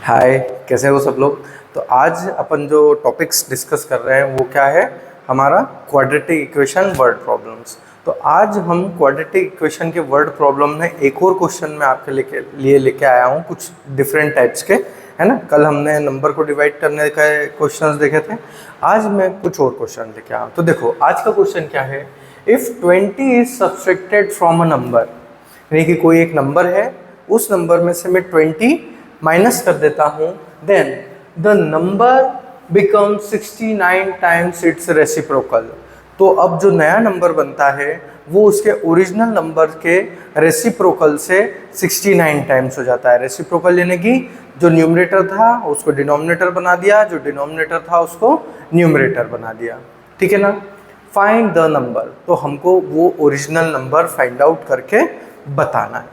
हाय, कैसे हो सब लोग। तो आज अपन जो टॉपिक्स डिस्कस कर रहे हैं वो क्या है, हमारा क्वाड्रेटिक इक्वेशन वर्ड प्रॉब्लम्स। तो आज हम क्वाड्रेटिक इक्वेशन के वर्ड प्रॉब्लम में एक और क्वेश्चन मैं आपके लिए लेके आया हूँ, कुछ डिफरेंट टाइप्स के, है ना। कल हमने नंबर को डिवाइड करने का क्वेश्चंस देखे थे, आज मैं कुछ और क्वेश्चन लेके आया हूँ। तो देखो आज का क्वेश्चन क्या है, if 20 is subtracted from a number, यानी कि कोई एक नंबर है, उस नंबर में से मैं 20 माइनस कर देता हूँ, then the number become 69 times its reciprocal. तो अब जो नया नंबर बनता है वो उसके ओरिजिनल नंबर के रेसिप्रोकल से 69 टाइम्स हो जाता है। रेसिप्रोकल यानी कि जो न्यूमरेटर था उसको डिनोमिनेटर बना दिया, जो डिनोमिनेटर था उसको न्यूमरेटर बना दिया, ठीक है ना। फाइंड द नंबर, तो हमको वो ओरिजिनल नंबर फाइंड आउट करके बताना है।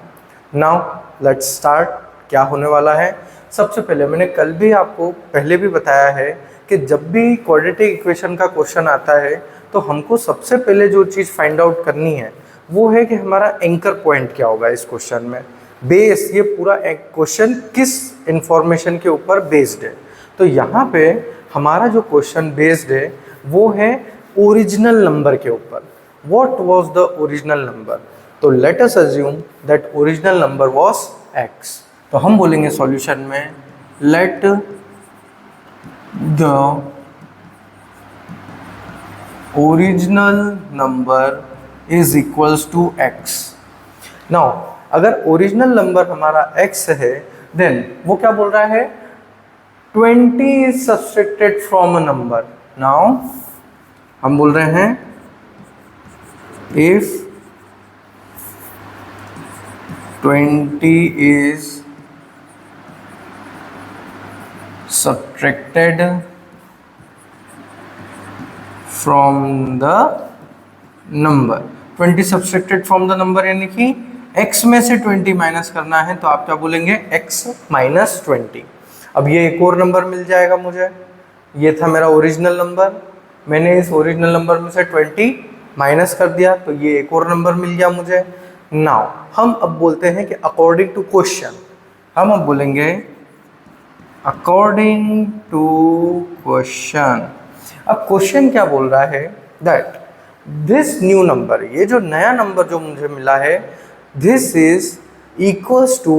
Now let's start. क्या होने वाला है, सबसे पहले मैंने कल भी आपको पहले भी बताया है कि जब भी क्वाड्रेटिक इक्वेशन का क्वेश्चन आता है तो हमको सबसे पहले जो चीज़ फाइंड आउट करनी है वो है कि हमारा एंकर पॉइंट क्या होगा इस क्वेश्चन में। बेस, ये पूरा क्वेश्चन किस इंफॉर्मेशन के ऊपर बेस्ड है। तो यहाँ पे हमारा जो क्वेश्चन बेस्ड है वो है ओरिजिनल नंबर के ऊपर। What was the original number? तो let us assume that original number was x। तो हम बोलेंगे सॉल्यूशन में let the original number is equals to x। Now अगर ओरिजिनल नंबर हमारा x है, देन वो क्या बोल रहा है, 20 is subtracted from a number. Now हम बोल रहे हैं if 20 is subtracted from the number, 20 subtracted from the number यानी कि x में से 20 माइनस करना है, तो आप क्या बोलेंगे x माइनस 20। अब ये एक और नंबर मिल जाएगा मुझे, ये था मेरा ओरिजिनल नंबर, मैंने इस ओरिजिनल नंबर में से 20 माइनस कर दिया तो ये एक और नंबर मिल गया मुझे। नाउ हम अब बोलते हैं कि अकॉर्डिंग टू क्वेश्चन, हम अब बोलेंगे अकॉर्डिंग टू क्वेश्चन। अब क्वेश्चन क्या बोल रहा है, दैट दिस न्यू नंबर, ये जो नया नंबर जो मुझे मिला है, this is equals to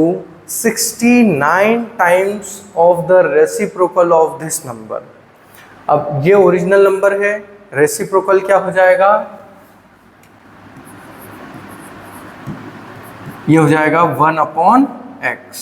69 times of the reciprocal of this number. अब ये ओरिजिनल नंबर है, रेसिप्रोकल क्या हो जाएगा, ये हो जाएगा 1/x।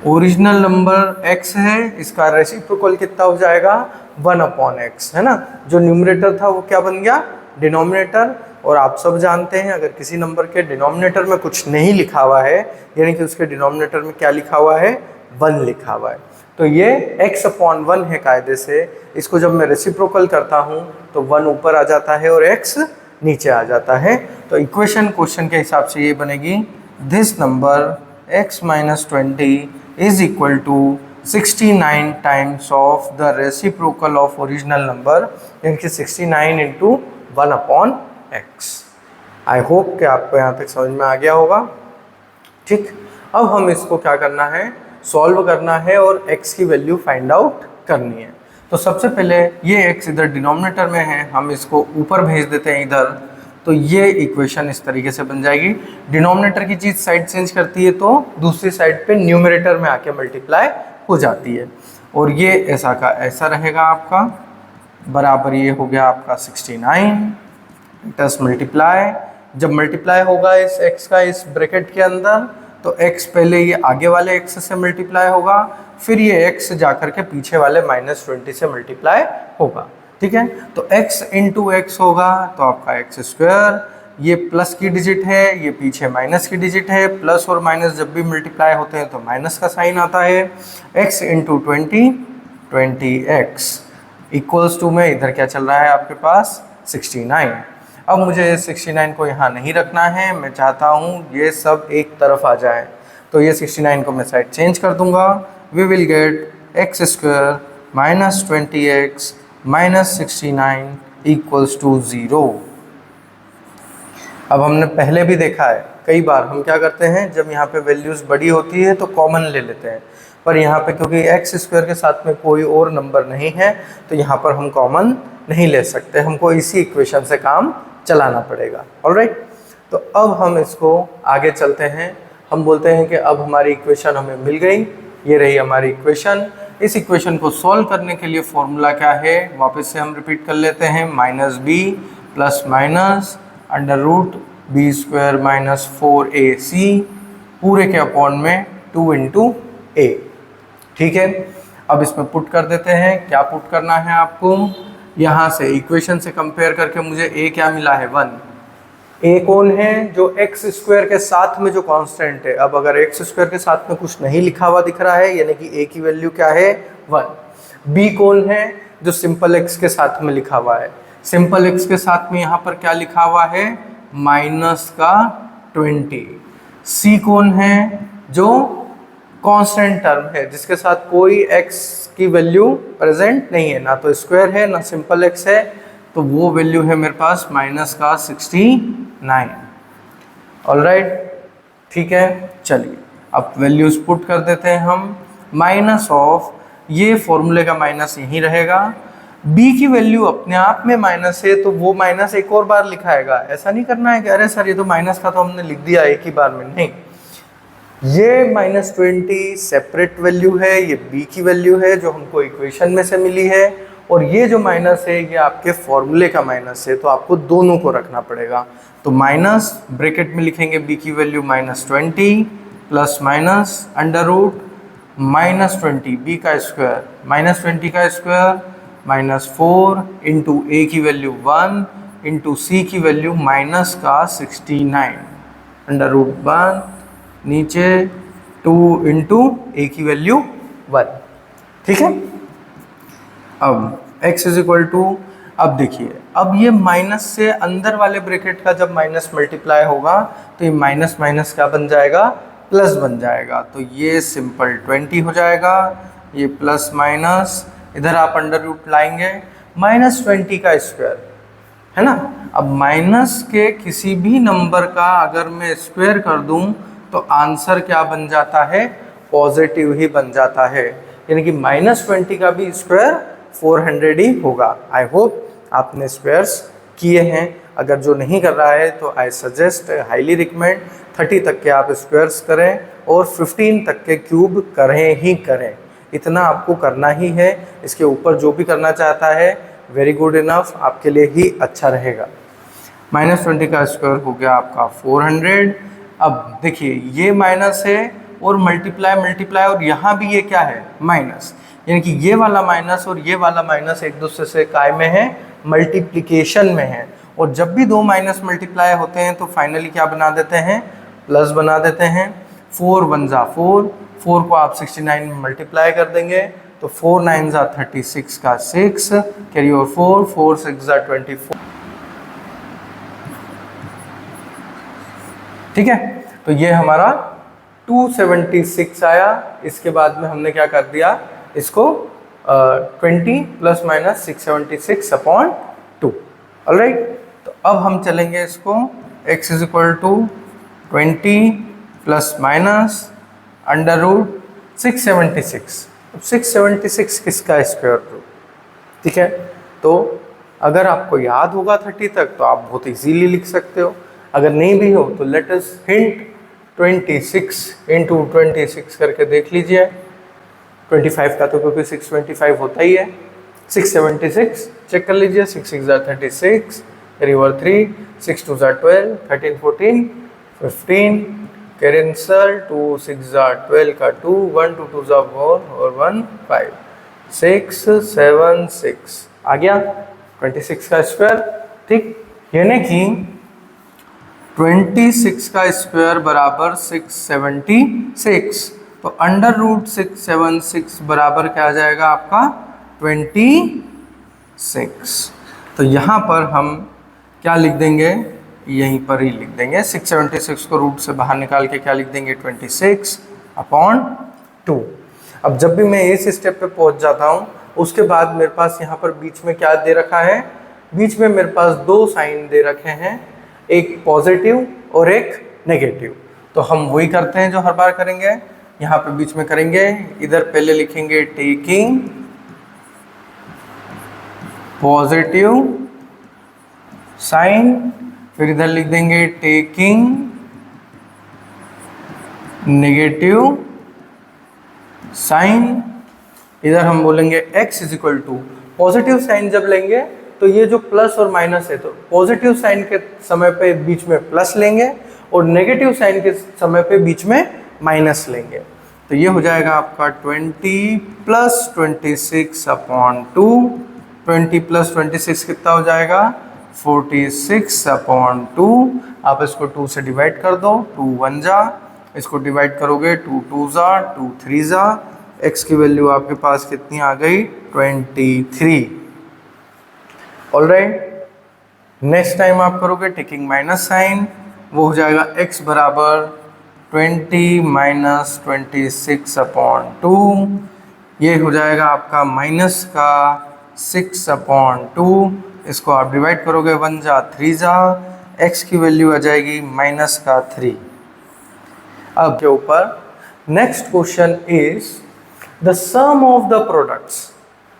ओरिजिनल नंबर x है, इसका रेसिप्रोकल कितना हो जाएगा, 1/x, है ना। जो न्यूमरेटर था वो क्या बन गया, डिनोमिनेटर। और आप सब जानते हैं अगर किसी नंबर के डिनोमिनेटर में कुछ नहीं लिखा हुआ है, यानी कि उसके डिनोमिनेटर में क्या लिखा हुआ है, 1 लिखा हुआ है, तो ये x/1 है कायदे से। इसको जब मैं रेसिप्रोकल करता हूँ तो 1 ऊपर आ जाता है और x नीचे आ जाता है। तो इक्वेशन क्वेश्चन के हिसाब से ये बनेगी, this number x minus 20 is equal to 69 times of the reciprocal of original number, यानी कि 69 इंटू 1/x। आई होप कि आपको यहाँ तक समझ में आ गया होगा, ठीक। अब हम इसको क्या करना है, सॉल्व करना है और x की वैल्यू फाइंड आउट करनी है। तो सबसे पहले ये x इधर डिनोमिनेटर में है, हम इसको ऊपर भेज देते हैं इधर, तो ये इक्वेशन इस तरीके से बन जाएगी। डिनोमिनेटर की चीज़ साइड चेंज करती है तो दूसरी साइड पे न्यूमरेटर में आके मल्टीप्लाई हो जाती है, और ये ऐसा का ऐसा रहेगा आपका, बराबर ये हो गया आपका 69 प्लस मल्टीप्लाई। जब मल्टीप्लाई होगा इस x का इस ब्रैकेट के अंदर, तो x पहले ये आगे वाले x से मल्टीप्लाई होगा, फिर ये x जाकर के पीछे वाले -20 से मल्टीप्लाई होगा, ठीक है। तो x इंटू एक्स होगा तो आपका x², ये प्लस की डिजिट है, ये पीछे माइनस की डिजिट है, प्लस और माइनस जब भी मल्टीप्लाई होते हैं तो माइनस का साइन आता है। x into 20x equals to में इधर क्या चल रहा है आपके पास 69। अब मुझे 69 को यहाँ नहीं रखना है, मैं चाहता हूँ ये सब एक तरफ आ जाए, तो ये 69 को मैं साइड चेंज कर दूंगा। We will get x² minus 20x minus 69 equals to 0। अब हमने पहले भी देखा है कई बार हम क्या करते हैं, जब यहाँ पे वैल्यूज़ बड़ी होती है तो कॉमन ले लेते हैं, पर यहाँ पे क्योंकि एक्स स्क्वायर के साथ में कोई और नंबर नहीं है तो यहाँ पर हम कॉमन नहीं ले सकते, हमको इसी इक्वेशन से काम चलाना पड़ेगा। ऑलराइट, तो अब हम इसको आगे चलते हैं। हम बोलते हैं कि अब हमारी इक्वेशन हमें मिल गई, ये रही हमारी इक्वेशन। इस इक्वेशन को सॉल्व करने के लिए फॉर्मूला क्या है, वापस से हम रिपीट कर लेते हैं, minus B plus minus under root B square minus 4ac पूरे के अपॉन में 2 इंटू ए। ठीक है, अब इसमें पुट कर देते हैं। क्या पुट करना है आपको, यहाँ से इक्वेशन से कंपेयर करके मुझे ए क्या मिला है, 1। ए कौन है, जो एक्स स्क्वायर के साथ में जो कांस्टेंट है। अब अगर एक्स स्क्वायर के साथ में कुछ नहीं लिखा हुआ दिख रहा है, यानी कि ए की वैल्यू क्या है, 1। बी कौन है, जो सिंपल एक्स के साथ में लिखा हुआ है। सिंपल एक्स के साथ में यहाँ पर क्या लिखा हुआ है, माइनस का 20। सी कौन है, जो कांस्टेंट टर्म है, जिसके साथ कोई एक्स की वैल्यू प्रेजेंट नहीं है, ना तो स्क्वायर है ना सिंपल एक्स है, तो वो वैल्यू है मेरे पास माइनस का 69। ऑलराइट, ठीक है, चलिए अब वैल्यूज पुट कर देते हैं हम। माइनस ऑफ, ये फॉर्मूले का माइनस यहीं रहेगा। b की वैल्यू अपने आप में माइनस है, तो वो माइनस एक और बार लिखाएगा। ऐसा नहीं करना है कि अरे सर ये तो माइनस का तो हमने लिख दिया एक ही बार में, नहीं। ये -20 सेपरेट वैल्यू है, ये b की वैल्यू है जो हमको इक्वेशन में से मिली है, और ये जो माइनस है ये आपके फॉर्मूले का माइनस है, तो आपको दोनों को रखना पड़ेगा। तो माइनस ब्रैकेट में लिखेंगे b की value -20 plus minus under root -20 b का स्क्वायर -20 का स्क्वायर -4 इंटू a की वैल्यू 1 इंटू c की वैल्यू माइनस का 69 अंडर रूट 1 नीचे 2 इंटू a की वैल्यू 1। ठीक है, अब x इज इक्वल टू, अब देखिए अब ये माइनस से अंदर वाले ब्रैकेट का जब माइनस मल्टीप्लाई होगा तो ये माइनस माइनस क्या बन जाएगा, प्लस बन जाएगा। तो ये सिंपल 20 हो जाएगा, ये प्लस माइनस इधर आप अंडर रूट लाएंगे, -20 का स्क्वायर है ना। अब माइनस के किसी भी नंबर का अगर मैं स्क्वायर कर दूं तो आंसर क्या बन जाता है, पॉजिटिव ही बन जाता है, यानी कि -20 का भी स्क्वायर 400 ही होगा। आई होप आपने स्क्वायर्स किए हैं, अगर जो नहीं कर रहा है तो आई सजेस्ट, हाईली रिकमेंड 30 तक के आप स्क्वायर्स करें और 15 तक के क्यूब करें ही करें, इतना आपको करना ही है। इसके ऊपर जो भी करना चाहता है वेरी गुड इनफ, आपके लिए ही अच्छा रहेगा। -20 का स्क्वायर हो गया आपका 400। अब देखिए ये माइनस है और मल्टीप्लाई और यहाँ भी ये क्या है, माइनस, यानी कि ये वाला माइनस और ये वाला माइनस एक दूसरे से काय में है, मल्टीप्लिकेशन में है। और जब भी दो माइनस मल्टीप्लाई होते हैं तो फाइनली क्या बना देते हैं, प्लस बना देते हैं। 4 1 जा 4, 4 को आप 69 में मल्टीप्लाई कर देंगे तो 4 9 जा 36 का 6, कैरी ओवर 4, 4 6 जा 24। ठीक है, तो ये हमारा 276 आया। इसके बाद में हमने क्या कर दिया, इसको 20 प्लस माइनस 676 अपॉन 2। ऑलराइट, तो अब हम चलेंगे इसको, x is equal to 20 plus minus under root 676। अब 676 किसका स्क्वायर रूट, ठीक है। तो अगर आपको याद होगा 30 तक तो आप बहुत इजीली लिख सकते हो, अगर नहीं भी हो तो लेट अस हिंट 26 इंटू 26 करके देख लीजिए। 25 का तो क्योंकि 625 होता ही है, 676 चेक कर लीजिए, 6 6 जा 36, कैरी ओवर 3, 6 2 जा 12, 13 14 15, कैरी आंसर 2 6 जा 12 का 2, 1 2 2 जा 4 और 1 5, 6 7 6 आ गया 26 का स्क्वायर। ठीक, यानी कि 26 का स्क्वायर बराबर 676, तो अंडर रूट 676 बराबर क्या आ जाएगा आपका 26। तो यहाँ पर हम क्या लिख देंगे, यहीं पर ही लिख देंगे 676 को रूट से बाहर निकाल के क्या लिख देंगे 26 अपॉन 2। अब जब भी मैं इस स्टेप पे पहुँच जाता हूँ उसके बाद मेरे पास यहाँ पर बीच में क्या दे रखा है, बीच में मेरे पास दो साइन दे रखे हैं, एक पॉजिटिव और एक नेगेटिव। तो हम वही करते हैं जो हर बार करेंगे, यहाँ पे बीच में करेंगे, इधर पहले लिखेंगे टेकिंग पॉजिटिव साइन, फिर इधर लिख देंगे टेकिंग नेगेटिव साइन। इधर हम बोलेंगे x is equal to, positive sign जब लेंगे तो ये जो प्लस और माइनस है, तो पॉजिटिव साइन के समय पे बीच में प्लस लेंगे और नेगेटिव साइन के समय पे बीच में माइनस लेंगे। तो ये हो जाएगा आपका 20 प्लस 26 अपॉन 2। 20 प्लस 26 कितना हो जाएगा 46 अपॉन 2। आप इसको 2 से डिवाइड कर दो, 2 1 जा, इसको डिवाइड करोगे 2 2 जा, 2 3 जा, x की वैल्यू आपके पास कितनी आ गई 23। ऑलराइट, नेक्स्ट टाइम आप करोगे टेकिंग माइनस साइन, वो हो जाएगा x बराबर 20 माइनस 26 अपॉन 2। ये हो जाएगा आपका माइनस का 6 अपॉन 2। इसको आप डिवाइड करोगे 1 जा 3 जा, x की वैल्यू आ जाएगी माइनस का 3। अब के ऊपर next question is the sum of the products.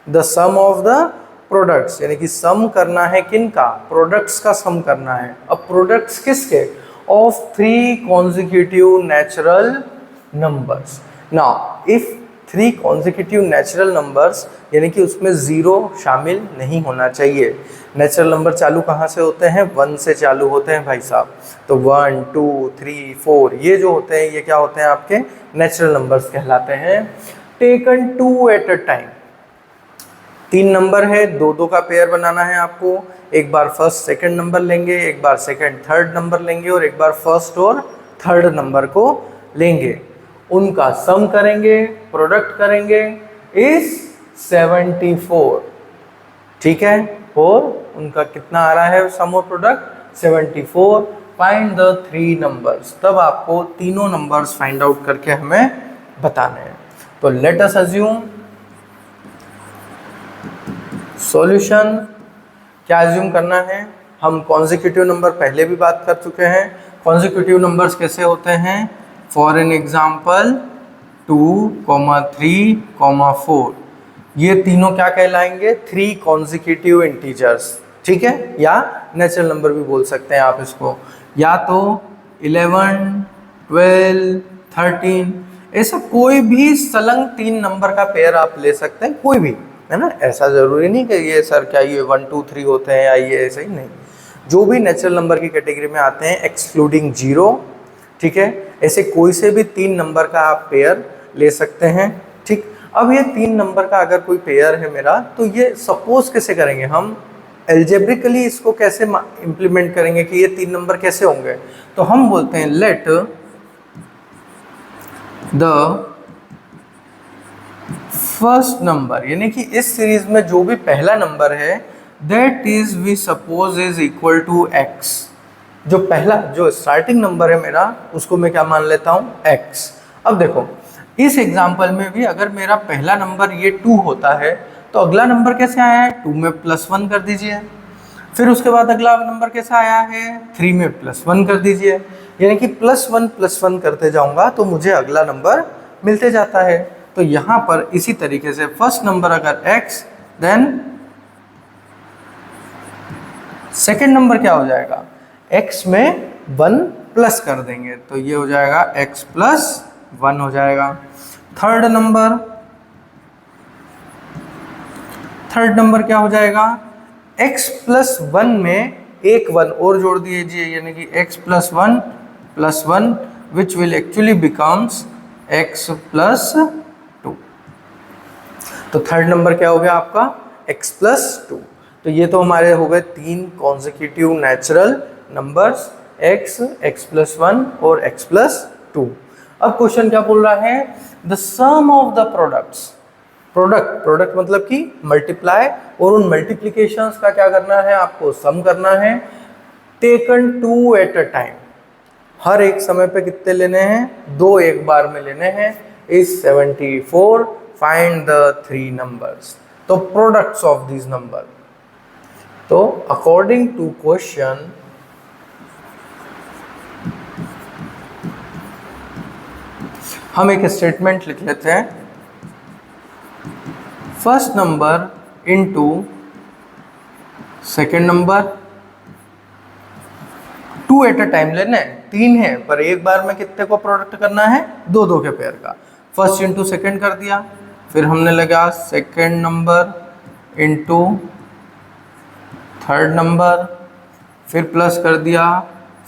The sum of the products यानी कि सम करना है किनका, प्रोडक्ट्स का सम करना है। अब प्रोडक्ट्स किसके, of 3 consecutive natural numbers। Now if 3 consecutive natural numbers यानी कि उसमें 0 शामिल नहीं होना चाहिए। नेचुरल नंबर चालू कहाँ से होते हैं, 1 से चालू होते हैं भाई साहब। तो 1 2 3 4 ये जो होते हैं ये क्या होते हैं आपके नेचुरल नंबर्स कहलाते हैं। Taken 2 eight a time, 3 number है, 2 का पेयर बनाना है आपको। एक बार फर्स्ट सेकंड नंबर लेंगे, एक बार सेकंड थर्ड नंबर लेंगे और एक बार फर्स्ट और थर्ड नंबर को लेंगे, उनका सम करेंगे, प्रोडक्ट करेंगे, इज 74। ठीक है, और उनका कितना आ रहा है सम और प्रोडक्ट 74। फाइंड द 3 नंबर्स, तब आपको तीनों नंबर्स फाइंड आउट करके हमें बताने हैं। तो लेट अस अज्यूम सॉल्यूशन। क्या अज्यूम करना है, हम कॉन्जिक्यूटिव नंबर पहले भी बात कर चुके हैं। कॉन्जिक्यूटिव नंबर्स कैसे होते हैं, फॉर एन एग्जाम्पल 2, 3, 4, ये तीनों क्या कहलाएंगे 3 कॉन्जिक्यूटिव इंटीजर्स। ठीक है, या नेचुरल नंबर भी बोल सकते हैं आप इसको, या तो 11, 12, 13, ऐसा कोई भी संलग्न 3 नंबर का पेयर आप ले सकते हैं, कोई भी, है ना। ऐसा ज़रूरी नहीं कि ये सर क्या ये 1 2 3 होते हैं या ये ऐसे ही, नहीं। जो भी नेचुरल नंबर की कैटेगरी में आते हैं एक्सक्लूडिंग 0, ठीक है, ऐसे कोई से भी 3 नंबर का आप पेयर ले सकते हैं। ठीक, अब ये 3 नंबर का अगर कोई पेयर है मेरा, तो ये सपोज कैसे करेंगे हम, एल्जेब्रिकली इसको कैसे इम्प्लीमेंट करेंगे कि ये 3 नंबर कैसे होंगे। तो हम बोलते हैं लेट द फर्स्ट नंबर, यानी कि इस सीरीज में जो भी पहला नंबर है that is we suppose is equal to x। जो पहला जो स्टार्टिंग नंबर है मेरा उसको मैं क्या मान लेता हूँ x। अब देखो इस एग्जांपल में भी अगर मेरा पहला नंबर ये 2 होता है तो अगला नंबर कैसे आया है, 2 में +1 कर दीजिए। फिर उसके बाद अगला नंबर कैसा आया है, 3 में +1 कर दीजिए। यानी कि +1 करते जाऊंगा तो मुझे अगला नंबर मिलते जाता है। तो यहाँ पर इसी तरीके से फर्स्ट नंबर अगर x, देन सेकेंड नंबर क्या हो जाएगा, x में 1 प्लस कर देंगे तो ये हो जाएगा x + 1 हो जाएगा। थर्ड नंबर क्या हो जाएगा, x + 1 में एक 1 और जोड़ दीजिए, यानी कि x + 1 + 1 which will actually becomes x + 2। तो थर्ड नंबर क्या हो गया आपका x + 2। तो ये तो हमारे हो गए 3 consecutive natural numbers x, x + 1 और x + 2। अब क्वेश्चन क्या बोल रहा है, the sum of the products. Product मतलब कि मल्टीप्लाई, और उन मल्टीप्लिकेशंस का क्या करना है, आपको सम करना है। टेकन 2 एट अ टाइम, हर एक समय पे कितने लेने हैं, 2 एक बार में लेने हैं, इज 74। फाइंड द 3 नंबर्स, तो प्रोडक्ट्स ऑफ दिस नंबर। तो अकॉर्डिंग टू क्वेश्चन हम एक स्टेटमेंट लिख लेते हैं, first number into second number, two at a time लेना है, 3 है पर एक बार में कितने को प्रोडक्ट करना है, 2 के पेयर का। फर्स्ट इंटू सेकेंड कर दिया, फिर हमने लगा second number into third number, फिर प्लस कर दिया,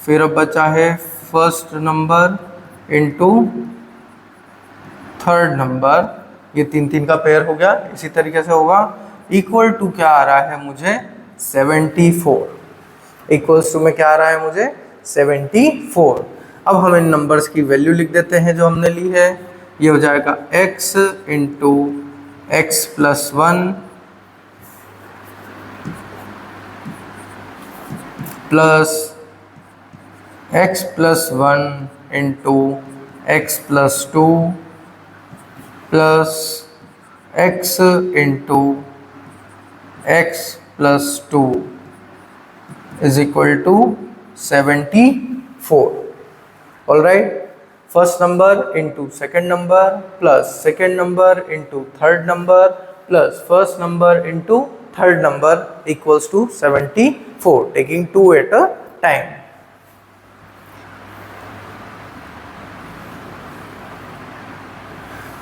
फिर अब बचा है first number into third number, ये 3 का पेयर हो गया। इसी तरीके से होगा, इक्वल टू क्या आ रहा है मुझे 74, इक्वल्स टू में क्या आ रहा है मुझे 74। अब हम इन नंबर्स की वैल्यू लिख देते हैं जो हमने ली है, ये हो जाएगा x into x plus 1 plus x plus 1 into x plus 2 plus x into x plus 2 is equal to 74. All right, first number into second number plus second number into third number plus first number into third number equals to 74, taking 2 at a time.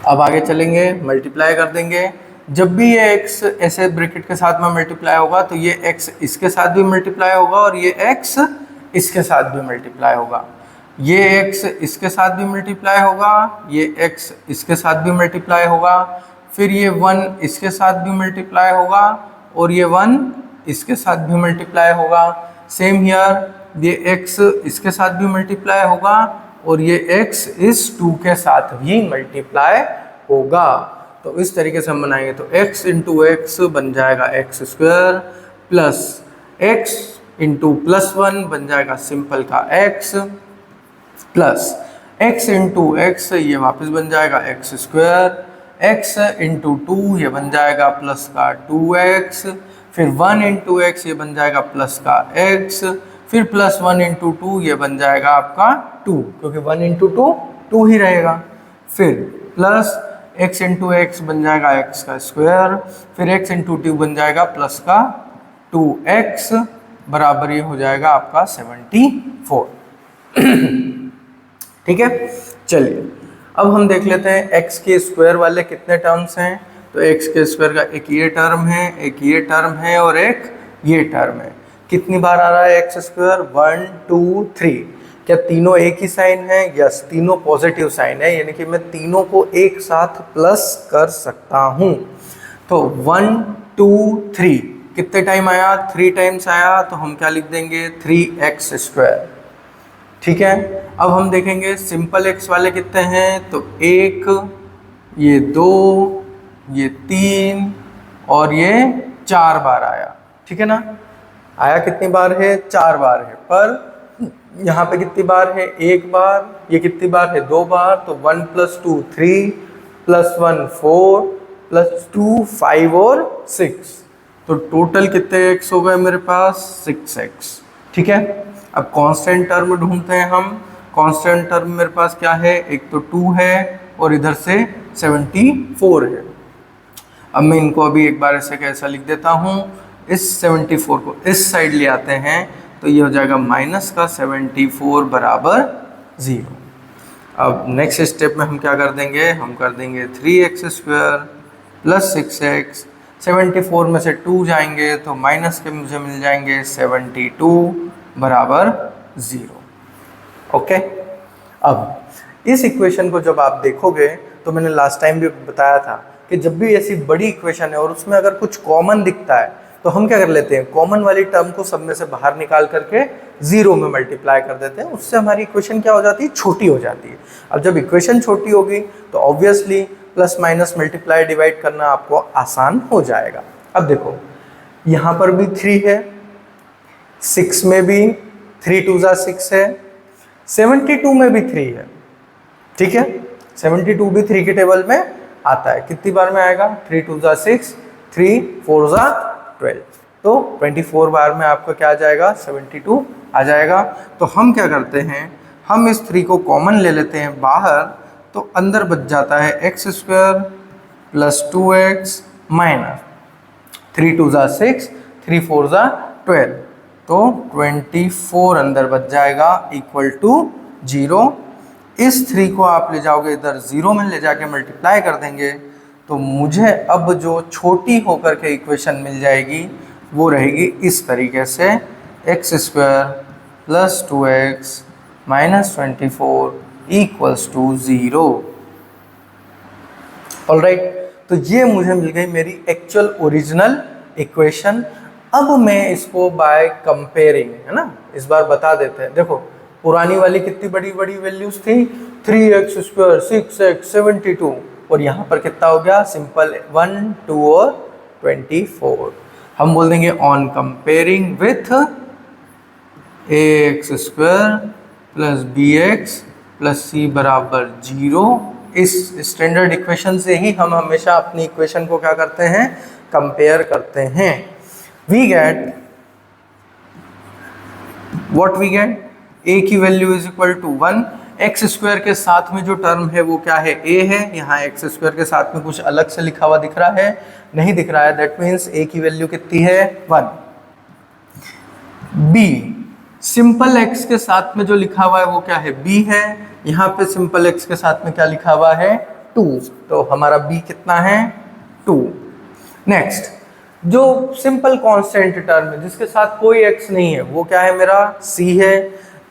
अब आगे चलेंगे, multiply कर देंगे। जब भी ये x ऐसे bracket के साथ में मल्टीप्लाई होगा तो ये x इसके साथ भी मल्टीप्लाई होगा और ये x इसके साथ भी मल्टीप्लाई होगा, ये x इसके साथ भी मल्टीप्लाई होगा, ये x इसके साथ भी मल्टीप्लाई होगा, फिर ये 1 इसके साथ भी मल्टीप्लाई होगा और ये 1 इसके साथ भी मल्टीप्लाई होगा। सेम हियर, ये x इसके साथ भी मल्टीप्लाई होगा और ये x इस 2 के साथ भी मल्टीप्लाई होगा। तो इस तरीके से हम बनाएंगे, तो x इंटू एक्स बन जाएगा x square plus x into plus 1 बन जाएगा सिंपल का x plus x into x ये वापस बन जाएगा एक्स स्क्वायर, x इंटू 2 ये बन जाएगा प्लस का 2x, फिर 1 इंटू एक्स ये बन जाएगा प्लस का x, फिर प्लस 1 इंटू 2 ये बन जाएगा आपका 2, क्योंकि 1 इंटू 2 2 ही रहेगा, फिर प्लस x इंटू एक्स बन जाएगा x का स्क्वायर, फिर x इंटू 2 बन जाएगा प्लस का 2x बराबर ये हो जाएगा आपका 74। ठीक है, चलिए अब हम देख लेते हैं x के स्क्वायर वाले कितने टर्म्स हैं। तो x के स्क्वायर का एक ये टर्म है, एक ये टर्म है और एक ये टर्म है। कितनी बार आ रहा है एक्स स्क्वायर, 1 2 3। क्या तीनों एक ही साइन है? यस, तीनों पॉजिटिव साइन है, यानी कि मैं तीनों को एक साथ प्लस कर सकता हूँ। तो 1 2 3 कितने टाइम आया? 3 टाइम्स आया, तो हम क्या लिख देंगे 3x स्क्वायर। ठीक है, अब हम देखेंगे सिंपल x वाले कितने हैं। तो 1, ये 2, ये 3 और ये 4 बार आया। ठीक है ना, आया कितनी बार है? 4 बार है। पर यहाँ पे कितनी बार है? 1 बार। ये कितनी बार है? 2 बार। तो 1 + 2 3 + 1 4 + 2 5 और 6। तो टोटल कितने x हो गए मेरे पास? 6x। ठीक है, अब कांस्टेंट टर्म ढूंढते हैं हम। कांस्टेंट टर्म मेरे पास क्या है? एक तो 2 है और इधर से 74 है। अब मैं इनको अभी एक बार ऐसे कैसा लिख देता हूँ, इस 74 को इस साइड ले आते हैं, तो ये हो जाएगा माइनस का 74 बराबर 0। अब नेक्स्ट स्टेप में हम क्या कर देंगे? हम कर देंगे 3x स्क्वायर प्लस 6x। 74 में से 2 जाएंगे तो माइनस के मुझे मिल जाएंगे 72 बराबर 0। ओके, अब इस इक्वेशन को जब आप देखोगे तो मैंने लास्ट टाइम भी बताया था कि जब भी ऐसी बड़ी इक्वेशन है और उसमें अगर कुछ कॉमन दिखता है तो हम क्या कर लेते हैं, कॉमन वाली टर्म को सब में से बाहर निकाल करके 0 में मल्टीप्लाई कर देते हैं। उससे हमारी इक्वेशन क्या हो जाती है? छोटी हो जाती है। अब जब इक्वेशन छोटी होगी तो obviously plus minus multiply divide करना आपको आसान हो जाएगा। अब देखो यहाँ पर भी 3 है, 6 में भी 3 2 6 है, 72 में भी 3 है। ठीक है, 72 भी 3 के टेबल में आता है। कितनी बार में आएगा? 3 2 6, 3 4 12। तो 24 बार में आपका क्या आ जाएगा? 72 आ जाएगा। तो हम क्या करते हैं, हम इस 3 को कॉमन ले लेते हैं बाहर, तो अंदर बच जाता है x square plus 2x minus 3 2 ज़ा 6, 3 4 ज़ा 12, तो 24 अंदर बच जाएगा इक्वल टू 0। इस 3 को आप ले जाओगे इधर 0 में ले जाके मल्टीप्लाई कर देंगे, तो मुझे अब जो छोटी होकर के इक्वेशन मिल जाएगी वो रहेगी इस तरीके से, x square plus 2x minus 24 equals to 0। Alright, तो ये मुझे मिल गई मेरी एक्चुअल ओरिजिनल इक्वेशन। अब मैं इसको बाय कंपेयरिंग, है ना, इस बार बता देते हैं। देखो पुरानी वाली कितनी बड़ी बड़ी वैल्यूज थी, 3x स्क्वायर 6x 72, और यहाँ पर कितना हो गया, सिंपल 1 2 और 24। हम बोल देंगे on comparing with ax square plus bx plus c बराबर 0। इस स्टैंडर्ड इक्वेशन से ही हम हमेशा अपनी इक्वेशन को क्या करते हैं, कंपेयर करते हैं। We get what we get, a की value is equal to 1, x square के साथ में जो टर्म है वो क्या है, a है। यहाँ एक्स स्क्वायर के साथ में कुछ अलग से लिखा हुआ दिख रहा है, नहीं दिख रहा है, दैट मीन्स a की वैल्यू कितनी है, 1। b सिंपल x के साथ में जो लिखा हुआ है वो क्या है, b है। यहाँ पे सिंपल x के साथ में क्या लिखा हुआ है, 2, तो हमारा b कितना है, 2। नेक्स्ट, जो सिंपल कांस्टेंट टर्म है जिसके साथ कोई x नहीं है वो क्या है, मेरा c है।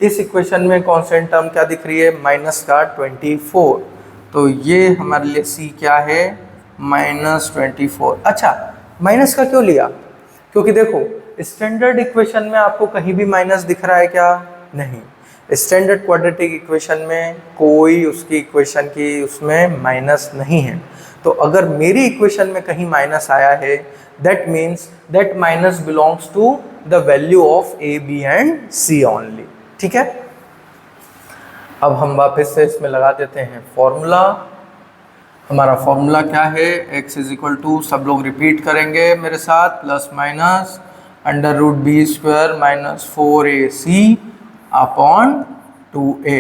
इस इक्वेशन में कांस्टेंट टर्म क्या दिख रही है, माइनस का 24, तो ये हमारे लिए c क्या है, माइनस 24। अच्छा, माइनस का क्यों लिया, क्योंकि देखो स्टैंडर्ड इक्वेशन में आपको कहीं भी माइनस दिख रहा है क्या, नहीं। स्टैंडर्ड क्वाड्रेटिक इक्वेशन में कोई उसकी इक्वेशन की उसमें माइनस नहीं है। तो अगर मेरी इक्वेशन में कहीं माइनस आया है, that means that minus belongs to the value of a, b and c only. ठीक है, अब हम वापस से इसमें लगा देते हैं फॉर्मूला। हमारा फॉर्मूला क्या है, x इज इक्वल टू, सब लोग रिपीट करेंगे मेरे साथ, plus minus under root B square minus 4ac upon 2a।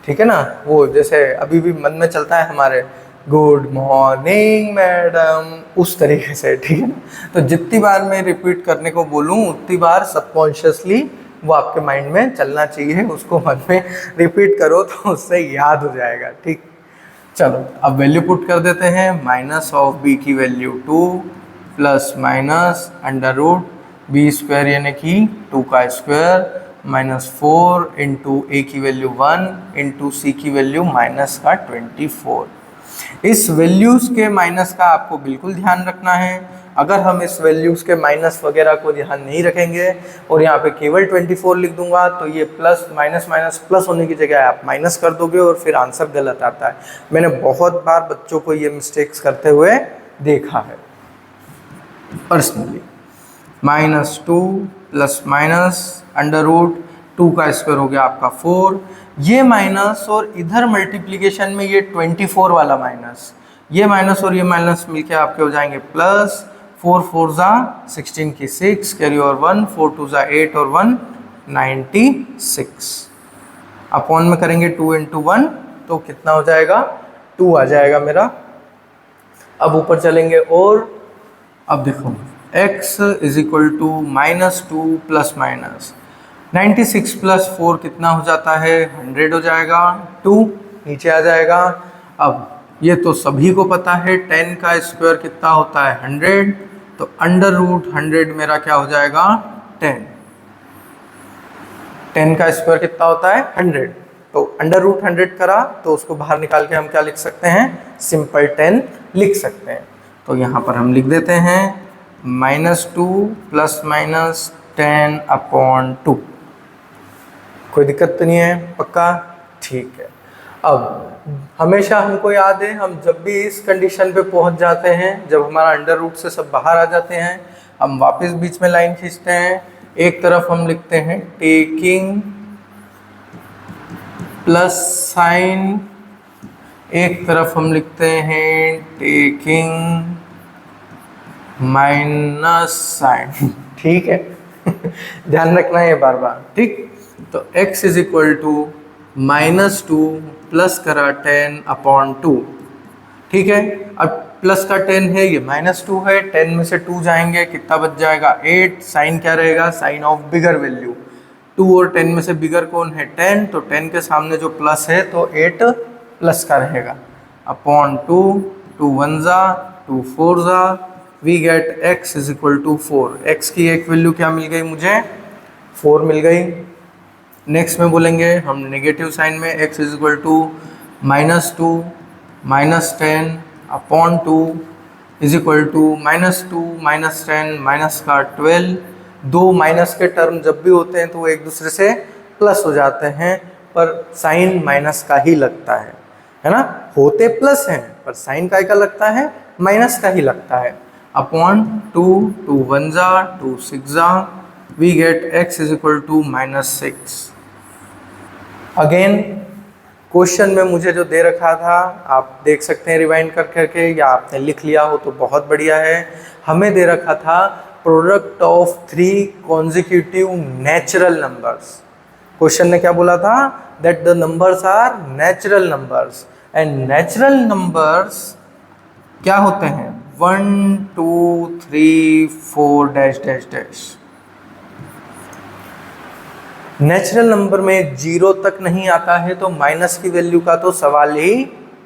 ठीक है ना, वो जैसे अभी भी मन में चलता है हमारे, गुड मॉर्निंग मैडम, उस तरीके से। ठीक है ना, तो जितनी बार मैं रिपीट करने को बोलूँ उतनी बार सबकॉन्शियसली वो आपके माइंड में चलना चाहिए, उसको मन में रिपीट करो तो उससे याद हो जाएगा। ठीक, चलो अब वैल्यू पुट कर देते हैं। माइनस ऑफ b की value 2 plus minus under root B square यानी कि 2 का स्क्वायर माइनस 4 इंटू ए की वैल्यू 1 इंटू सी की वैल्यू माइनस का 24। इस वैल्यूज़ के माइनस का आपको बिल्कुल ध्यान रखना है। अगर हम इस वैल्यूज़ के माइनस वगैरह को ध्यान नहीं रखेंगे और यहाँ पे केवल 24 लिख दूंगा तो ये प्लस माइनस माइनस प्लस होने की जगह आप माइनस कर दोगे और फिर आंसर गलत आता है। मैंने बहुत बार बच्चों को ये मिस्टेक्स करते हुए देखा है personally. Minus 2 plus minus under root 2 का स्क्वायर हो गया आपका 4, ये माइनस और इधर मल्टीप्लिकेशन में ये 24 वाला माइनस, ये माइनस और ये माइनस मिलके आपके हो जाएंगे प्लस। 4 4 ज़ा 16 की 6 कैरी और 1, 4 2 ज़ा 8 और 1 96। अपॉन में करेंगे 2 इंटू 1 तो कितना हो जाएगा, 2 आ जाएगा मेरा। अब ऊपर चलेंगे और अब देखो x is equal to minus 2 plus minus 96 plus 4 कितना हो जाता है, 100 हो जाएगा। 2 नीचे आ जाएगा। अब ये तो सभी को पता है 10 का स्क्वायर कितना होता है 100, तो अंडर रूट 100 मेरा क्या हो जाएगा 10। 10 का स्क्वायर कितना होता है 100, तो अंडर रूट 100 करा तो उसको बाहर निकाल के हम क्या लिख सकते हैं, सिंपल 10 लिख सकते हैं। तो यहाँ पर हम लिख देते हैं -2 प्लस माइनस 10 अपॉन 2। कोई दिक्कत तो नहीं है, पक्का, ठीक है। अब हमेशा हमको याद है, हम जब भी इस कंडीशन पे पहुंच जाते हैं, जब हमारा अंडर रूट से सब बाहर आ जाते हैं, हम वापस बीच में लाइन खींचते हैं। एक तरफ हम लिखते हैं टेकिंग प्लस साइन, एक तरफ हम लिखते हैं टेकिंग माइनस साइन। ठीक है ध्यान रखना है बार बार, ठीक। तो x is equal to -2 plus करा 10/2, ठीक है। अब प्लस का 10 है, ये -2 है, 10 में से 2 जाएंगे, कितना बच जाएगा 8। साइन क्या रहेगा, साइन ऑफ बिगर वैल्यू। 2 और 10 में से बिगर कौन है 10, तो 10 के सामने जो प्लस है तो 8 प्लस का रहेगा अपॉन 2, 2 1 जा 2 4 जा, we get x is equal to 4। x की एक वैल्यू क्या मिल गई मुझे, 4 मिल गई। नेक्स्ट में बोलेंगे हम नेगेटिव साइन में x is equal to -2 -10 upon 2 is equal to -2 -10 minus का 12। दो माइनस के टर्म जब भी होते हैं तो वो एक दूसरे से प्लस हो जाते हैं, पर साइन माइनस का ही लगता है ना। होते प्लस हैं पर साइन का लगता है, माइनस का ही लगता है। अपॉन 2, 2 1 जा 2 6 जा, we get x is equal to -6। Again question में मुझे जो दे रखा था आप देख सकते हैं रिवाइंड कर करके, या आपने लिख लिया हो तो बहुत बढ़िया है। हमें दे रखा था product of 3 consecutive natural numbers. Question ने क्या बोला था, that the numbers are natural numbers, and natural numbers क्या होते हैं 1 2 3 4 dash dash dash. Natural number में 0 तक नहीं आता है तो माइनस की वैल्यू का तो सवाल ही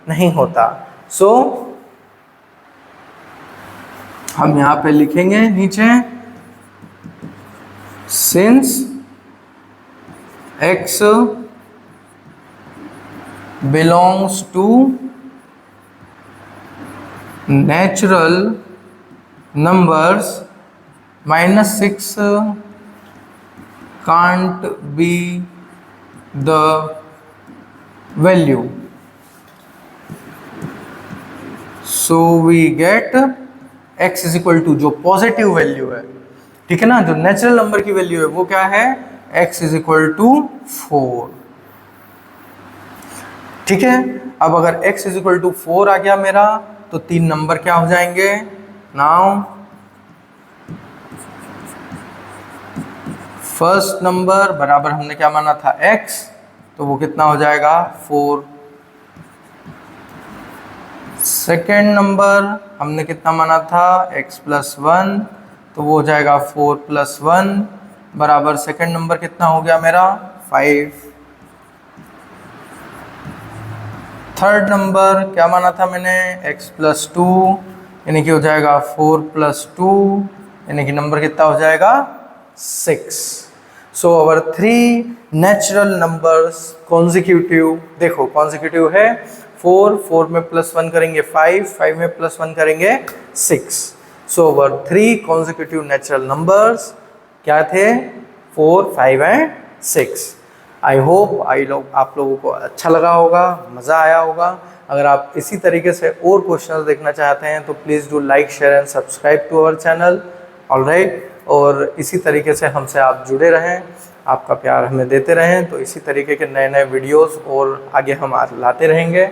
नहीं होता। सो हम यहां पे लिखेंगे नीचे, since x belongs to natural numbers, -6 can't be the value, so we get x is equal to जो पॉजिटिव वैल्यू है, ठीक है ना, जो नेचुरल नंबर की वैल्यू है वो क्या है x is equal to 4, ठीक है। अब अगर x is equal to 4 आ गया मेरा तो 3 नंबर क्या हो जाएंगे, नाउ फर्स्ट नंबर बराबर हमने क्या माना था x, तो वो कितना हो जाएगा 4। सेकेंड नंबर हमने कितना माना था x + 1, तो वो हो जाएगा 4 + 1 बराबर सेकेंड नंबर कितना हो गया मेरा 5। थर्ड नंबर क्या माना था मैंने x + 2, यानी कि हो जाएगा 4 + 2, यानी कि नंबर कितना हो जाएगा 6। सो अवर 3 नेचुरल नंबर्स कॉन्जिक्यूटिव, देखो कॉन्जिक्यूटिव है 4, 4 में +1 करेंगे 5, 5 में +1 करेंगे 6। सो अवर 3 कॉन्जिक्यूटिव नेचुरल नंबर्स क्या थे 4, 5 एंड 6। आई होप आप लोगों को अच्छा लगा होगा, मज़ा आया होगा। अगर आप इसी तरीके से और क्वेश्चन देखना चाहते हैं तो please do like share and subscribe to our channel, alright. और इसी तरीके से हमसे आप जुड़े रहें, आपका प्यार हमें देते रहें, तो इसी तरीके के नए नए वीडियोस और आगे हम लाते रहेंगे।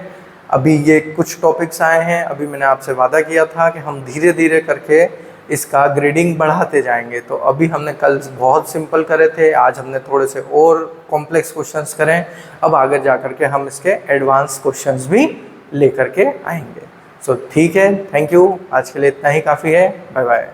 अभी ये कुछ टॉपिक्स आए हैं, अभी मैंने आपसे वादा किया था कि हम धीरे धीरे करके इसका ग्रेडिंग बढ़ाते जाएंगे। तो अभी हमने कल बहुत सिंपल करे थे, आज हमने थोड़े से और कॉम्प्लेक्स क्वेश्चंस करें। अब आगे जा कर के हम इसके एडवांस क्वेश्चंस भी लेकर के आएंगे। सो ठीक है, थैंक यू, आज के लिए इतना ही काफ़ी है, बाय बाय।